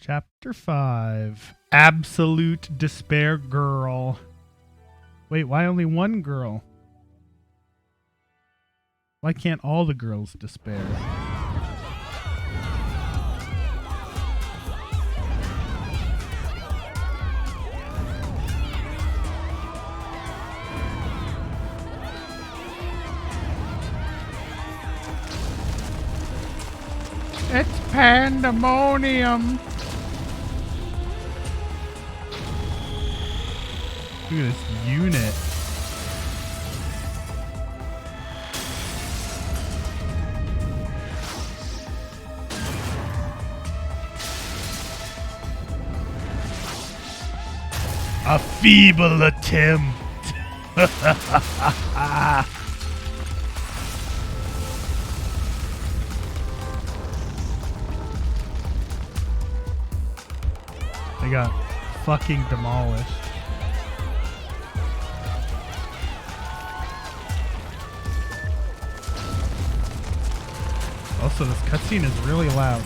Chapter 5. Absolute Despair Girl. Wait, why only one girl? Why can't all the girls despair? It's pandemonium. Look at this unit. A feeble attempt. They got fucking demolished. Also, this cutscene is really loud.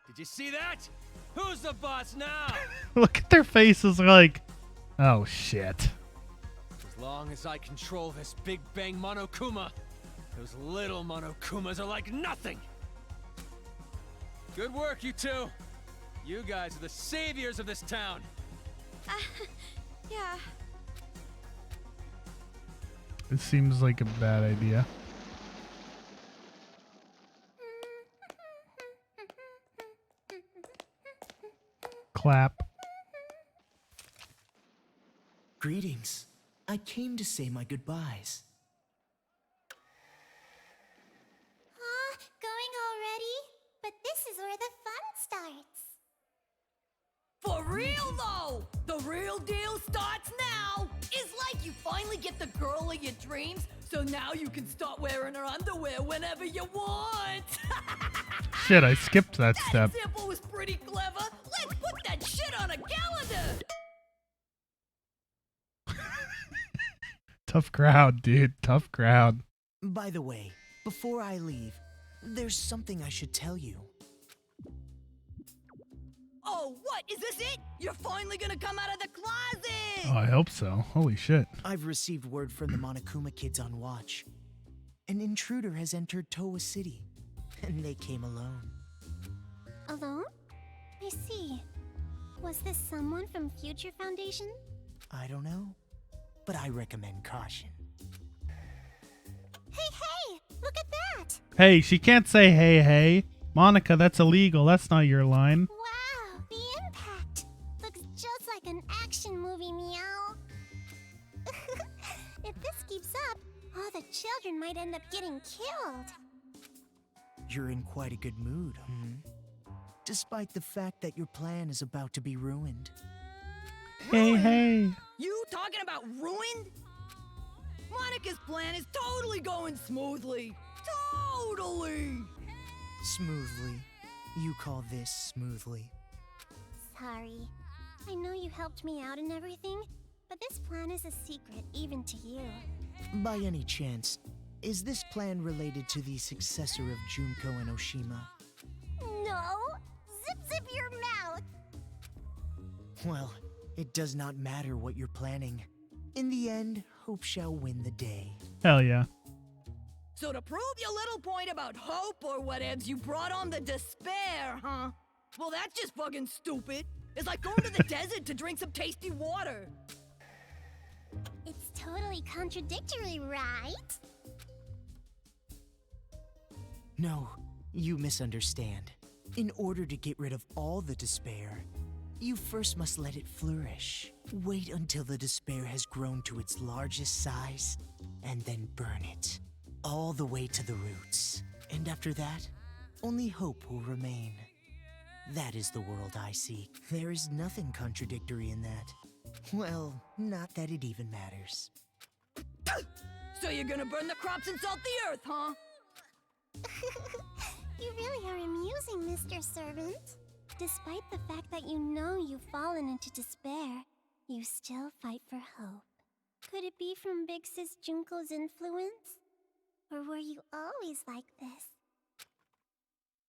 Did you see that? Who's the boss now? Look at their faces like, oh shit. As long as I control this big Bang Monokuma, those little Monokumas are like nothing. Good work, you two. You guys are the saviors of this town. Yeah. It seems like a bad idea. Clap. Greetings. I came to say my goodbyes. Going already? But this is where the fun starts. For real though! The real deal starts now! It's like you finally get the girl of your dreams, so now you can start wearing her underwear whenever you want! Shit, I skipped that step. That example was pretty clever! Let's put that shit on a calendar! Tough crowd, dude. Tough crowd. By the way, before I leave, there's something I should tell you. Oh, what? Is this it? You're finally gonna come out of the closet! Oh, I hope so. Holy shit. I've received word from the Monokuma kids on watch. An intruder has entered Towa City, and they came alone. Alone? I see. Was this someone from Future Foundation? I don't know, but I recommend caution. Hey! Look at that! Hey, she can't say hey, hey. Monica, that's illegal. That's not your line. Wow, the impact! Looks just like an action movie, meow. If this keeps up, all the children might end up getting killed. You're in quite a good mood, despite the fact that your plan is about to be ruined. Hey, hey. You talking about ruined? Monica's plan is totally going smoothly. Totally! Smoothly. You call this smoothly. Sorry. I know you helped me out and everything, but this plan is a secret even to you. By any chance, is this plan related to the successor of Junko and Oshima? No! Zip your mouth! Well, it does not matter what you're planning. In the end, hope shall win the day. Hell yeah. So to prove your little point about hope or whatevs, you brought on the despair, huh? Well, that's just fucking stupid. It's like going to the desert to drink some tasty water. It's totally contradictory, right? No, you misunderstand. In order to get rid of all the despair, you first must let it flourish. Wait until the despair has grown to its largest size, and then burn it. All the way to the roots. And after that, only hope will remain. That is the world I seek. There is nothing contradictory in that. Well, not that it even matters. So you're gonna burn the crops and salt the earth, huh? You really are amusing, Mr. Mr. Servant. Despite the fact that you know you've fallen into despair, you still fight for hope. Could it be from Big Sis Junko's influence? Or were you always like this?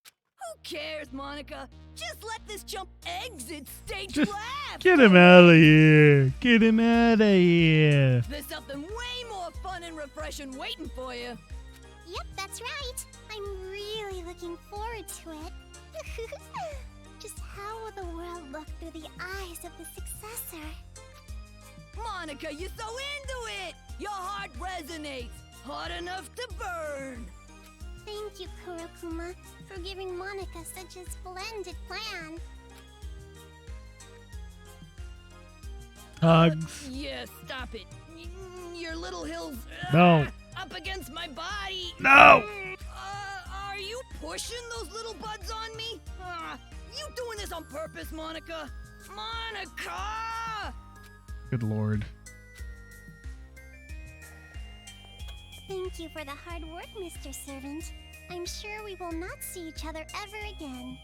Who cares, Monica? Just let this chump exit stage Just left! get him out of here. Get him out of here. There's something way more fun and refreshing waiting for you. Yep, that's right. I'm really looking forward to it. Just how will the world look through the eyes of the successor? Monica, you're so into it! Your heart resonates, hot enough to burn! Thank you, Kurokuma, for giving Monica such a splendid plan. Hugs. Yeah, stop it. Your little hills... No. Up against my body! No. Are you pushing those little buds on me? You doing this on purpose, Monica? Monica! Good lord. Thank you for the hard work, Mr. Servant. I'm sure we will not see each other ever again.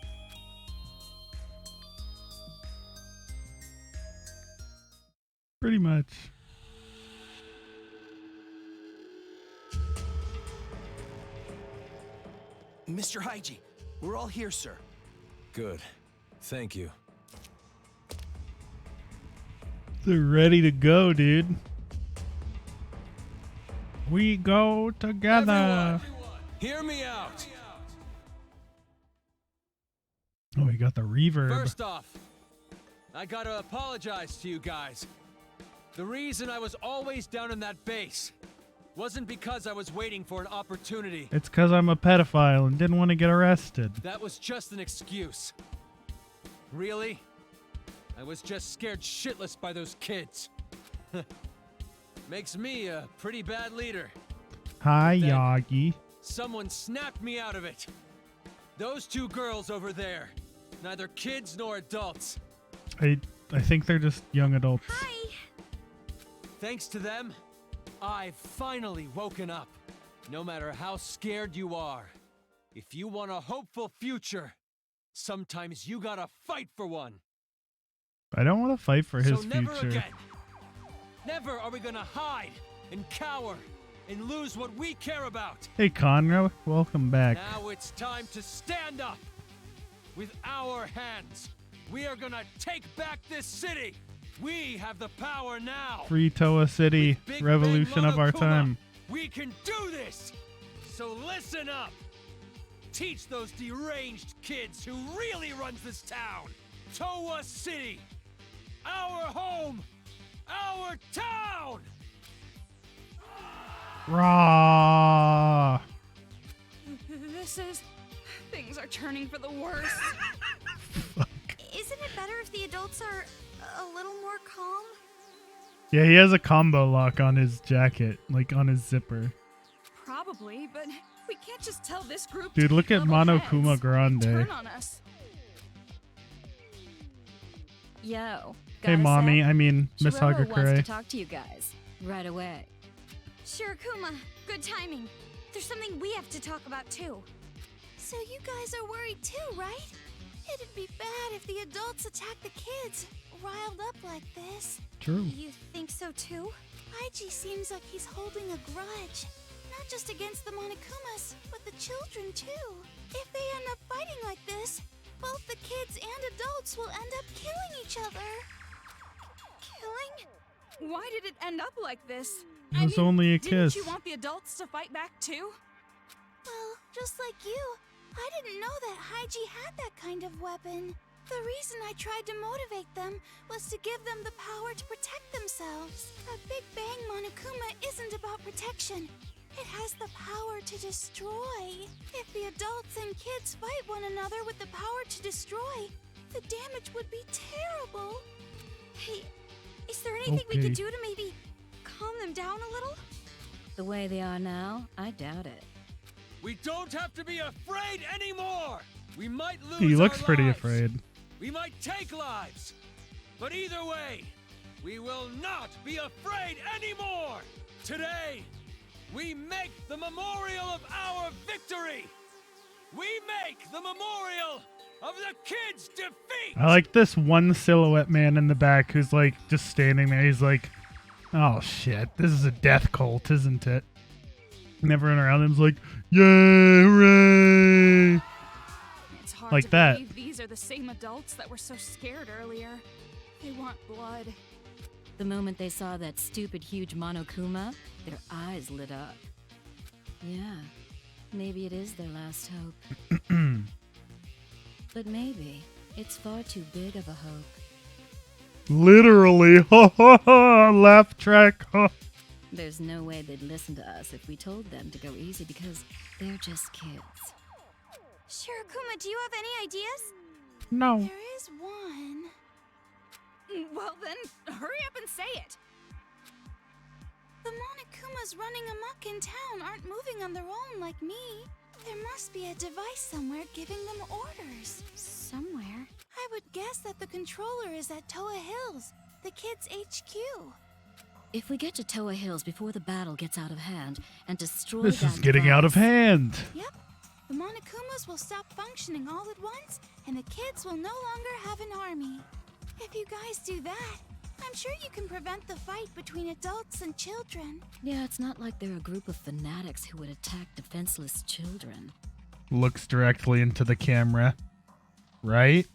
Pretty much. Mr. Haiji, we're all here, sir. Good. Thank you. They're ready to go, dude. We go together. Everyone, hear me out. Oh, we got the reverb. First off, I gotta apologize to you guys. The reason I was always down in that base wasn't because I was waiting for an opportunity. It's because I'm a pedophile and didn't want to get arrested. That was just an excuse. Really? I was just scared shitless by those kids. Makes me a pretty bad leader. Hi, Then- Yagi. Someone snapped me out of it. Those two girls over there, neither kids nor adults. I think they're just young adults. Hi! Thanks to them, I've finally woken up. No matter how scared you are, if you want a hopeful future, sometimes you gotta fight for one. I don't want to fight for his So never future. again. Never are we gonna hide and cower and lose what we care about. Hey, Conra, welcome back. Now it's time to stand up. With our hands, we are gonna take back this city. We have the power now. Free Toa City, With Big revolution Bang of our Monokuma, time. We can do this. So listen up. Teach those deranged kids who really runs this town. Toa City. Our home. Our town. Raw. Things are turning for the worst. Isn't it better if the adults are a little more calm? Yeah, he has a combo lock on his jacket, like on his zipper. Probably, but we can't just tell this group. Dude, to look be at level Monokuma heads. Grande. Turn on us. Yo. Hey, Mommy, I mean, Miss Shiroro wants to Hagakure. talk to you guys right away. Shirokuma, good timing. There's something we have to talk about too. So you guys are worried too, right? It'd be bad if the adults attack the kids, riled up like this. True. You think so too? Haiji seems like he's holding a grudge. Not just against the Monokumas, but the children too. If they end up fighting like this, both the kids and adults will end up killing each other. Killing? Why did it end up like this? It was only a didn't kiss. you want the adults to fight back too? Well, just like you, I didn't know that Haiji had that kind of weapon. The reason I tried to motivate them was to give them the power to protect themselves. A Big Bang Monokuma isn't about protection. It has the power to destroy. If the adults and kids fight one another with the power to destroy, the damage would be terrible. Hey, is there anything we Okay. could do to maybe calm them down a little? The way they are now, I doubt it. We don't have to be afraid anymore. We might lose He looks our pretty lives. afraid. We might take lives. But either way, we will not be afraid anymore. Today, we make the memorial of our victory. We make the memorial of the kids' defeat! I like this one silhouette man in the back who's like just standing there. He's like, oh shit, this is a death cult, isn't it? And everyone around him's like, yay, hooray! It's hard Like to that. believe these are the same adults that were so scared earlier. They want blood. The moment they saw that stupid huge Monokuma, their eyes lit up. Yeah, maybe it is their last hope. But maybe it's far too big of a hope. Literally, ha ha ha, laugh track, ha. There's no way they'd listen to us if we told them to go easy because they're just kids. Shirokuma, do you have any ideas? No. There is one. Well then, hurry up and say it. The Monokumas running amok in town aren't moving on their own like me. There must be a device somewhere giving them orders. Somewhere? I would guess that the controller is at Toko Hills, the kids' HQ. If we get to Toko Hills before the battle gets out of hand and destroy This that is getting out of device- hand. Yep. The Monokumas will stop functioning all at once, and the kids will no longer have an army. If you guys do that, I'm sure you can prevent the fight between adults and children. Yeah, it's not like they're a group of fanatics who would attack defenseless children. Looks directly into the camera. Right?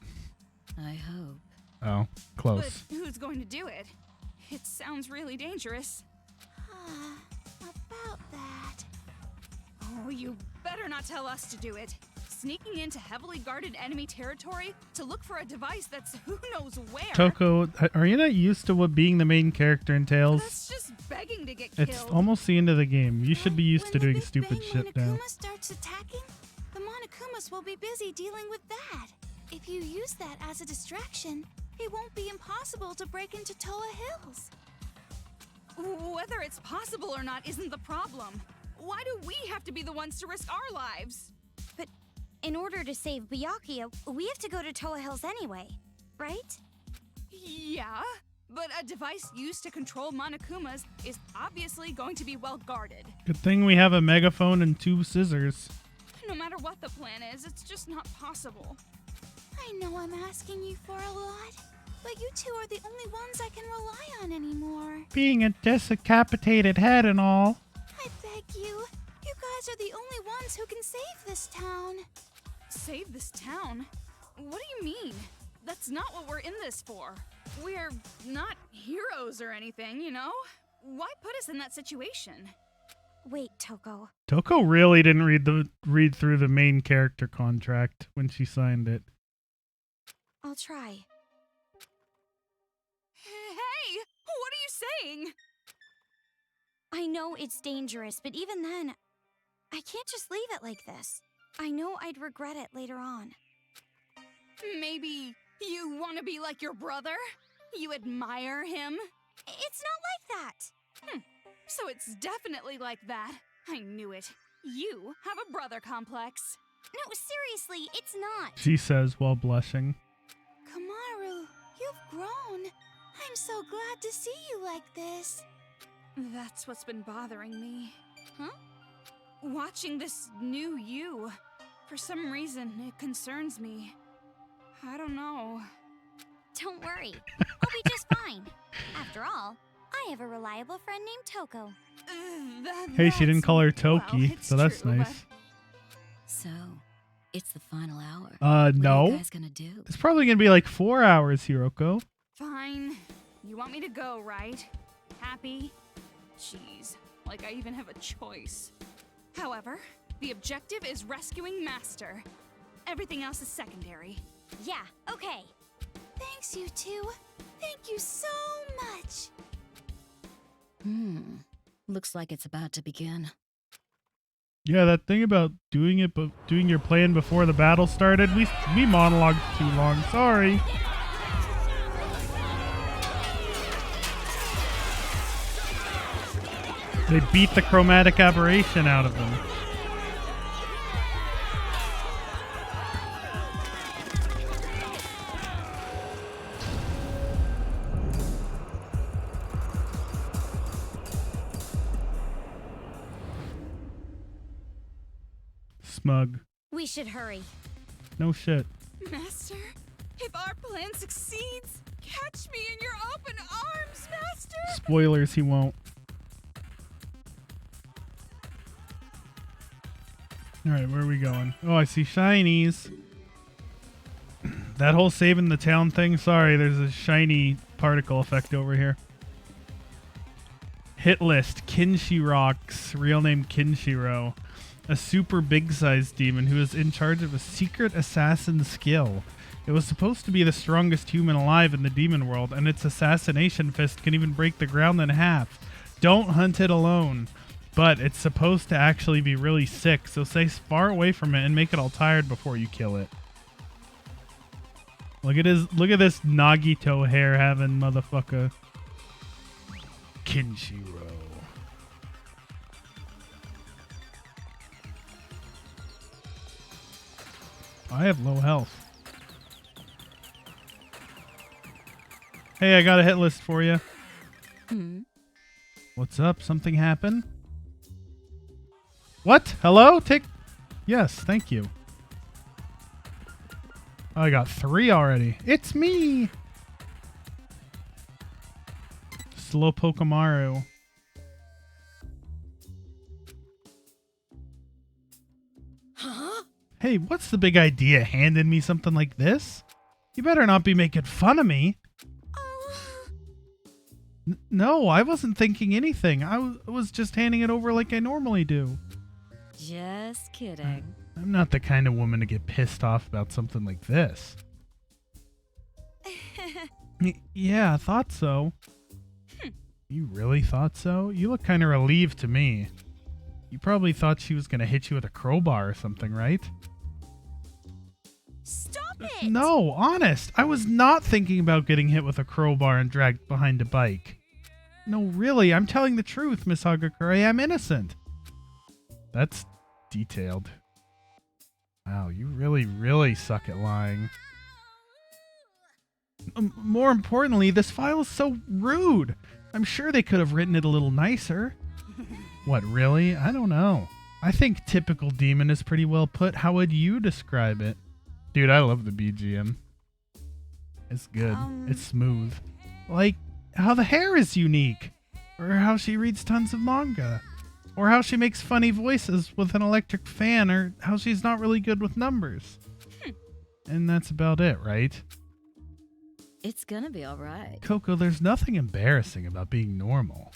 I hope. Oh, close. But who's going to do it? It sounds really dangerous. About that. Oh, you better not tell us to do it. Sneaking into heavily guarded enemy territory to look for a device that's who knows where. Toko, are you not used to what being the main character entails? That's just begging to get killed. It's almost the end of the game. You should be used to When the doing Big stupid Bang shit now. Monokuma starts attacking, the Monokumas will be busy dealing with that. If you use that as a distraction, it won't be impossible to break into Toko Hills. Whether it's possible or not isn't the problem. Why do we have to be the ones to risk our lives? But in order to save Byakuya, we have to go to Toko Hills anyway, right? Yeah, but a device used to control Monokumas is obviously going to be well guarded. Good thing we have a megaphone and 2 scissors. No matter what the plan is, it's just not possible. I know I'm asking you for a lot, but you two are the only ones I can rely on anymore. Being a decapitated head and all. I beg you. You guys are the only ones who can save this town. Save this town? What do you mean? That's not what we're in this for. We're not heroes or anything, you know? Why put us in that situation? Wait, Toko. Toko really didn't read through the main character contract when she signed it. I'll try. Hey! What are you saying? I know it's dangerous, but even then, I can't just leave it like this. I know I'd regret it later on. Maybe you want to be like your brother? You admire him? It's not like that. So it's definitely like that. I knew it. You have a brother complex. No, seriously, it's not. She says while blushing. Komaru, you've grown. I'm so glad to see you like this. That's what's been bothering me. Huh? Watching this new you. For some reason, it concerns me. I don't know. Don't worry, I'll be just fine. After all, I have a reliable friend named Toko. Hey, she didn't call her Well, Toki, it's so that's true, nice. So, it's the final hour. What are No. you guys gonna do? It's probably gonna be like 4 hours, Hiroko. Fine. You want me to go, right? Happy? Jeez, like I even have a choice. However, the objective is rescuing Master. Everything else is secondary. Yeah, okay. Thanks, you two. Thank you so much. Looks like it's about to begin. Yeah, that thing about doing your plan before the battle started, we monologued too long. Sorry. They beat the chromatic aberration out of them. Smug. We should hurry. No shit. Master, if our plan succeeds, catch me in your open arms, Master! Spoilers, he won't. Alright, where are we going? Oh, I see shinies. That whole saving the town thing, sorry, there's a shiny particle effect over here. Hit list, Kinshirox, real name Kinshiro. A super big-sized demon who is in charge of a secret assassin skill. It was supposed to be the strongest human alive in the demon world, and its assassination fist can even break the ground in half. Don't hunt it alone. But it's supposed to actually be really sick, so stay far away from it and make it all tired before you kill it. Look at this Nagito hair having motherfucker. Kinshiro. I have low health. Hey, I got a hit list for you. What's up? Something happened? What? Hello? Yes, thank you. Oh, I got 3 already. It's me! Slowpoke Komaru. Huh? Hey, what's the big idea handing me something like this? You better not be making fun of me. No, I wasn't thinking anything. I was just handing it over like I normally do. Just kidding. I'm not the kind of woman to get pissed off about something like this. Yeah, I thought so. You really thought so? You look kind of relieved to me. You probably thought she was going to hit you with a crowbar or something, right? Stop it! No, honest. I was not thinking about getting hit with a crowbar and dragged behind a bike. No, really, I'm telling the truth, Miss Hagakure. I'm innocent. That's detailed. Wow, you really, really suck at lying. More importantly, this file is so rude. I'm sure they could have written it a little nicer. What, really? I don't know. I think typical demon is pretty well put. How would you describe it? Dude, I love the BGM. It's good. It's smooth. Like, how the hair is unique. Or how she reads tons of manga. Or how she makes funny voices with an electric fan. Or how she's not really good with numbers. And that's about it, right? It's gonna be alright. Coco, there's nothing embarrassing about being normal.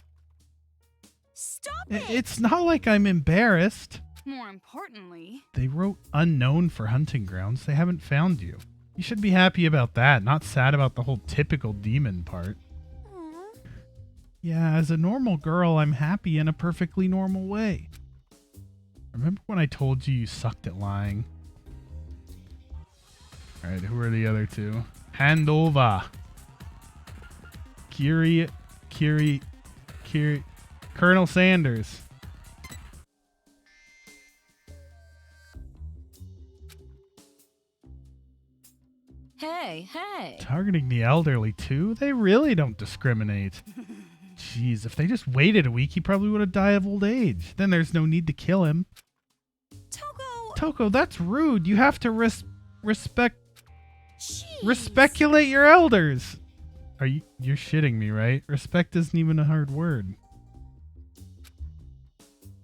Stop it! It's not like I'm embarrassed. More importantly, They wrote unknown for hunting grounds. They haven't found you. You should be happy about that, not sad about the whole typical demon part. Aw. Yeah, as a normal girl, I'm happy in a perfectly normal way. Remember when I told you sucked at lying? Alright, who are the other two? Handova. Kiri. Colonel Sanders. Hey. Targeting the elderly, too? They really don't discriminate. Jeez, if they just waited a week, he probably would have died of old age. Then there's no need to kill him. Toko, that's rude. You have to Respeculate your elders. You're shitting me, right? Respect isn't even a hard word.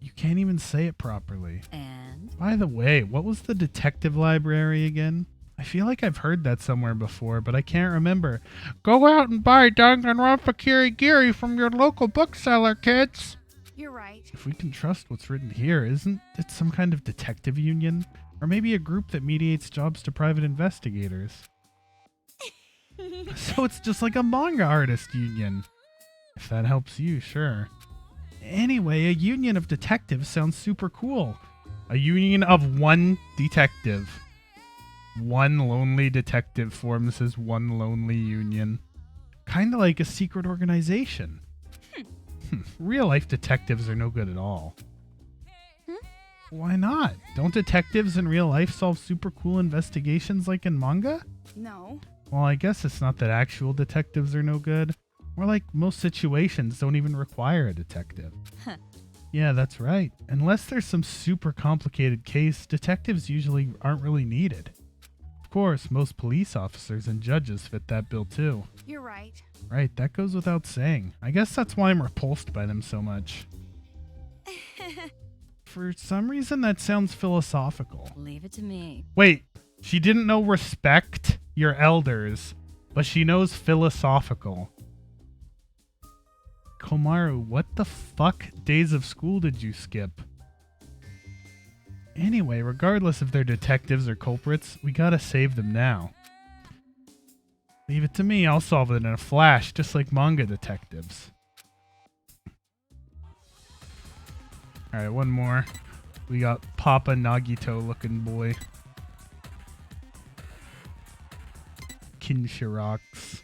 You can't even say it properly. And? By the way, what was the detective library again? I feel like I've heard that somewhere before, but I can't remember. Go out and buy Danganronpa Kirigiri from your local bookseller, kids. you're right. If we can trust what's written here, isn't it some kind of detective union? Or maybe a group that mediates jobs to private investigators? So it's just like a manga artist union. If that helps you, sure. Anyway, a union of detectives sounds super cool. A union of one detective. One lonely detective forms his one lonely union. Kinda like a secret organization. Real life detectives are no good at all. Why not? Don't detectives in real life solve super cool investigations like in manga? No. Well, I guess it's not that actual detectives are no good. More like most situations don't even require a detective. Yeah, that's right. Unless there's some super complicated case, detectives usually aren't really needed. Of course, most police officers and judges fit that bill too. You're right. Right, that goes without saying. I guess that's why I'm repulsed by them so much. For some reason, that sounds philosophical. Leave it to me. Wait, she didn't know respect your elders, but she knows philosophical. Komaru, what the fuck days of school did you skip? Anyway, regardless if they're detectives or culprits, we gotta save them now. Leave it to me, I'll solve it in a flash, just like manga detectives. Alright, one more. We got Papa Nagito looking boy. Kinshiraks.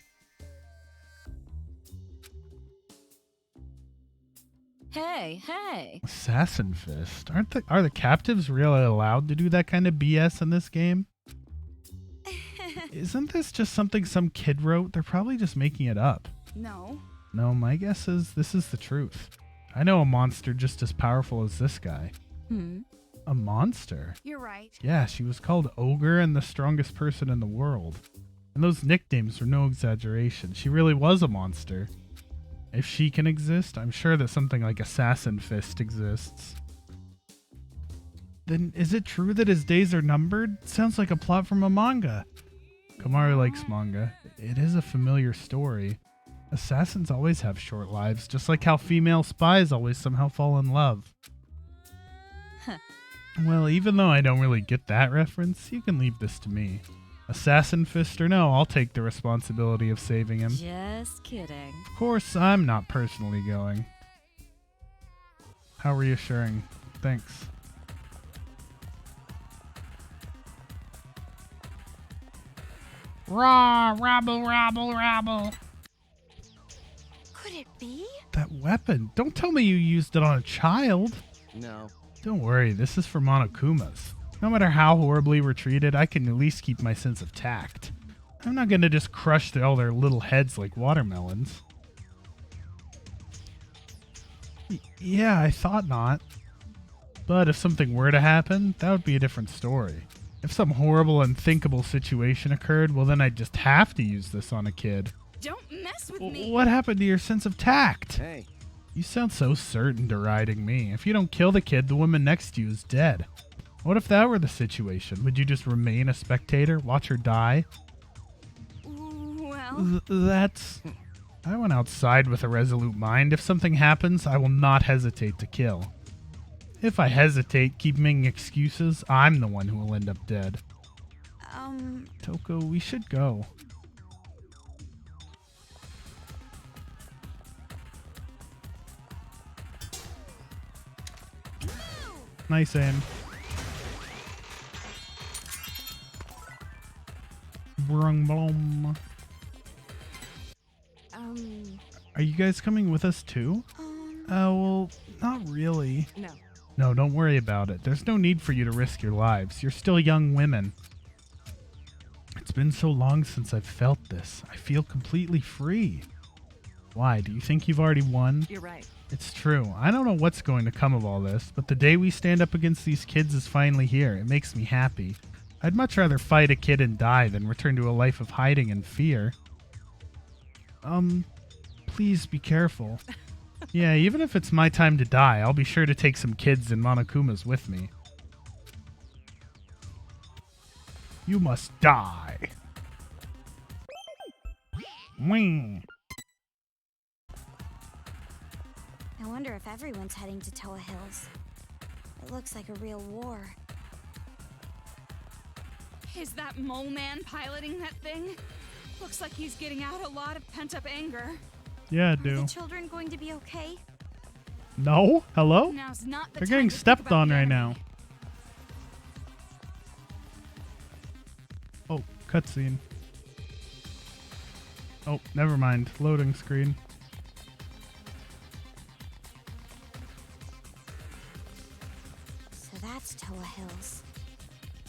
Hey! Assassin Fist. Are the captives really allowed to do that kind of BS in this game? Isn't this just something some kid wrote? They're probably just making it up. No. No, my guess is this is the truth. I know a monster just as powerful as this guy. A monster? You're right. Yeah, she was called Ogre and the strongest person in the world. And those nicknames were no exaggeration. She really was a monster. If she can exist, I'm sure that something like Assassin Fist exists. Then is it true that his days are numbered? Sounds like a plot from a manga. Komaru likes manga. It is a familiar story. Assassins always have short lives, just like how female spies always somehow fall in love. Well, even though I don't really get that reference, you can leave this to me. Assassin Fist or no, I'll take the responsibility of saving him. Just kidding. Of course, I'm not personally going. How reassuring. Thanks. Rah! Rabble, rabble, rabble. Could it be? That weapon. Don't tell me you used it on a child. No. Don't worry, this is for Monokumas. No matter how horribly we're treated, I can at least keep my sense of tact. I'm not gonna just crush all their little heads like watermelons. Yeah, I thought not. But if something were to happen, that would be a different story. If some horrible, unthinkable situation occurred, well then I'd just have to use this on a kid. Don't mess with me. What happened to your sense of tact? Hey. You sound so certain deriding me. If you don't kill the kid, the woman next to you is dead. What if that were the situation? Would you just remain a spectator, watch her die? Well, That's... I went outside with a resolute mind. If something happens, I will not hesitate to kill. If I hesitate, keep making excuses, I'm the one who will end up dead. Toko, we should go. Nice aim. Brung blom. Are you guys coming with us too? Well, not really. No. No, don't worry about it. There's no need for you to risk your lives. You're still young women. It's been so long since I've felt this. I feel completely free. Why? Do you think you've already won? You're right. It's true. I don't know what's going to come of all this, but the day we stand up against these kids is finally here. It makes me happy. I'd much rather fight a kid and die than return to a life of hiding and fear. Please be careful. Yeah, even if it's my time to die, I'll be sure to take some kids and Monokumas with me. You must die. Wing. I wonder if everyone's heading to Toko Hills. It looks like a real war. is that mole man piloting that thing? Looks like he's getting out a lot of pent-up anger. Yeah, I Are do. the children going to be okay? No? Hello? Now's not the They're time getting to think stepped about on the right enemy. now. Oh, cutscene. Oh, never mind. Loading screen. So that's Toko Hills.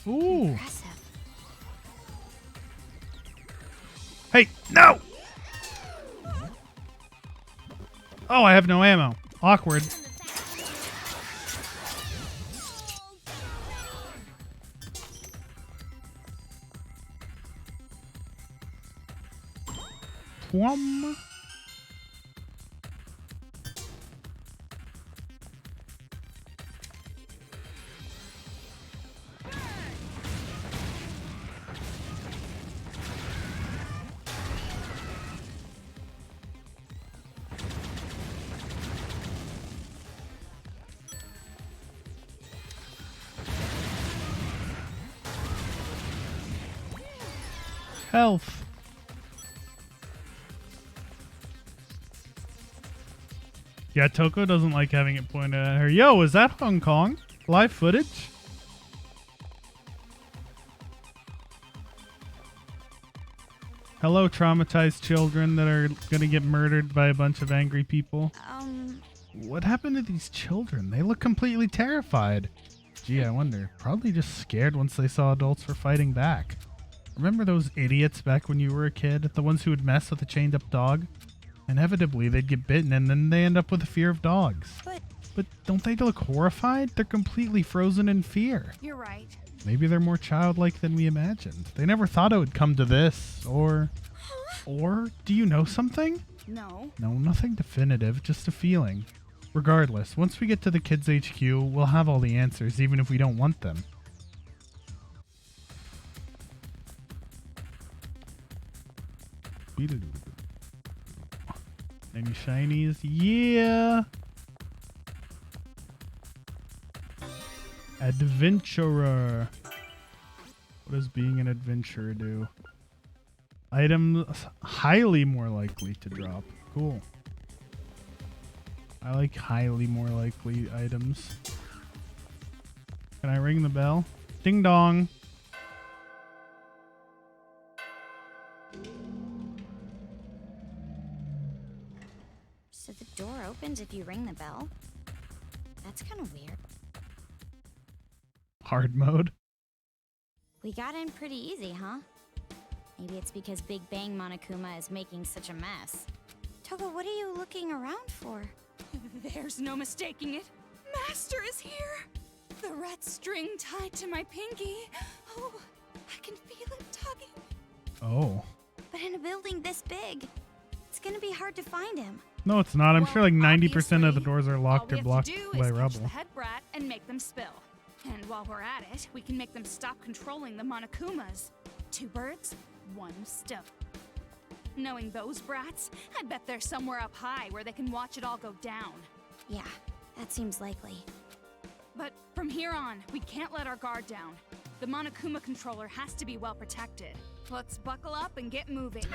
Ooh. Impressive. Hey, no! Oh, I have no ammo. Awkward. Wham. Health. Yeah, Toko doesn't like having it pointed at her. Yo, is that Hong Kong? Live footage? Hello, traumatized children that are gonna get murdered by a bunch of angry people. What happened to these children? They look completely terrified. Gee, I wonder. Probably just scared once they saw adults were fighting back. Remember those idiots back when you were a kid? The ones who would mess with a chained up dog? Inevitably, they'd get bitten and then they end up with a fear of dogs. But don't they look horrified? They're completely frozen in fear. You're right. Maybe they're more childlike than we imagined. They never thought it would come to this. Or do you know something? No. No, nothing definitive, just a feeling. Regardless, once we get to the Kids HQ, we'll have all the answers, even if we don't want them. Any shinies? Yeah! Adventurer. What does being an adventurer do? Items highly more likely to drop. Cool. I like highly more likely items. Can I ring the bell? Ding dong. So the door opens if you ring the bell? That's kind of weird. Hard mode. We got in pretty easy, huh? Maybe it's because Big Bang Monokuma is making such a mess. Toko, what are you looking around for? There's no mistaking it. Master is here. The red string tied to my pinky. Oh, I can feel it tugging. Oh. But in a building this big, it's gonna be hard to find him. No, it's not. I'm sure like 90% of the obviously, doors are locked or all we blocked have to do by is catch rubble. the head brat and make them spill. And while we're at it, we can make them stop controlling the Monokumas. 2 birds, 1 stone. Knowing those brats, I bet they're somewhere up high where they can watch it all go down. Yeah, that seems likely. But from here on, we can't let our guard down. The Monokuma Controller has to be well protected. Let's buckle up and get moving.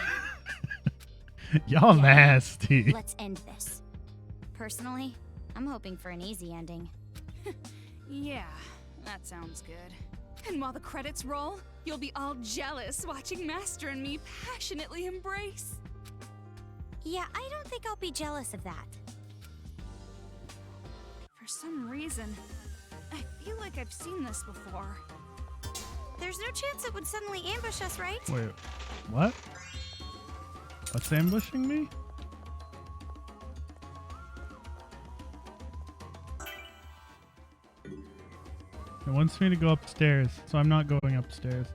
Y'all Yeah. nasty. Let's end this. Personally, I'm hoping for an easy ending. Yeah, that sounds good. And while the credits roll, you'll be all jealous watching Master and me passionately embrace. Yeah, I don't think I'll be jealous of that. For some reason, I feel like I've seen this before. There's no chance it would suddenly ambush us, right? Wait, what? What's ambushing me? It wants me to go upstairs, so I'm not going upstairs.